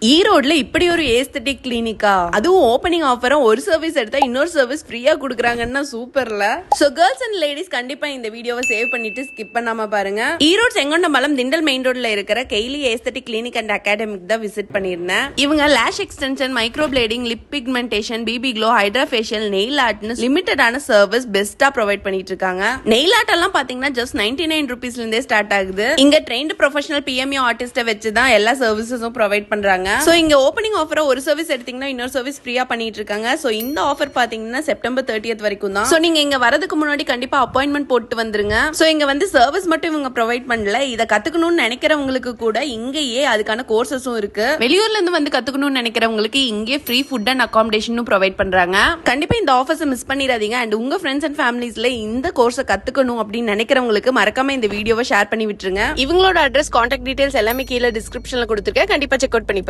ஈரோட்ல இப்படி ஒரு ஏஸ்தெட்டிக் கிளினிக்கா, அதுவும் ஓபனிங் ஆஃபரா ஒரு சர்வீஸ் எடுத்தா இன்னொரு சர்வீஸ் ஃப்ரீயா குடுக்குறாங்கன்னா சூப்பர்ல. சோ கேர்ள்ஸ் அண்ட் லேடிஸ் கண்டிப்பா இந்த வீடியோவை சேவ் பண்ணிட்டு ஸ்கிப் பண்ணாம பாருங்க. ஈரோடு செங்கொண்டமலம் திண்டல் மெயின் ரோட்ல இருக்கிற Kaylee aesthetic clinic and academic தான் விசிட் பண்ணிருந்தேன். இவங்க lash extension, microblading, lip pigmentation, BB glow, hydra facial, nail ஆர்ட்னு லிமிட்டடான சர்வீஸ் பெஸ்டா ப்ரொவைட் பண்ணிட்டு இருக்காங்க. நெயில் ஆர்ட் எல்லாம் பாத்தீங்கன்னா ஜஸ்ட் 99 ரூபீஸ்ல இருந்தே ஸ்டார்ட் ஆகுது. இங்க ட்ரெயின்டு ப்ரொஃபஷனல் PMU ஆர்டிஸ்ட வச்சு தான் எல்லா சர்வீசஸும் ப்ரொவைட் பண்றாங்க. சோ இங்க ஓபனிங் ஆஃபரா ஒரு சர்வீஸ் எடுத்தீங்கன்னா இன்னொரு சர்வீஸ் ஃப்ரீயா பண்ணிட்டு இருக்காங்க. சோ இந்த ஆஃபர் பாத்தீங்கன்னா செப்டம்பர் 30th வரைக்கும் தான். சோ நீங்க இங்க வரதுக்கு முன்னாடி கண்டிப்பா அப்பாயின்மெண்ட் போட்டு வந்துருங்க. சோ இங்க வந்து சர்வீஸ் மட்டும் இவங்க ப்ரொவைட் பண்ணல, இத கத்துக்கணும்னு நினைக்கிறவங்களுக்கு கூட இங்கேயே அதுக்கான கோர்சஸும் இருக்கு. வெளியூர்ல இருந்து வந்து கத்துக்கணும்னு நினைக்கிறவங்களுக்கு இங்கே ஃப்ரீ ஃபுட் அண்ட் அகாமடேஷனும் ப்ரொவைட் பண்றாங்க. கண்டிப்பா இந்த ஆஃபர்ஸ் மிஸ் பண்ணிடாதீங்க. அண்ட் உங்க ஃப்ரெண்ட்ஸ் அண்ட் ஃபேமிலிஸ்ல இந்த கோர்ஸை கத்துக்கணும் அப்படின்னு நினைக்கிறவங்களுக்கு மறக்காம இந்த வீடியோவை ஷேர் பண்ணி விட்டுருங்க. இவங்களோட அட்ரஸ், கான்டாக்ட் டீடைல்ஸ் எல்லாமே கீழே டிஸ்கிரிப்ஷன்ல கொடுத்துருக்கேன். கண்டிப்பா செக் அவுட் பண்ணி பாருங்க.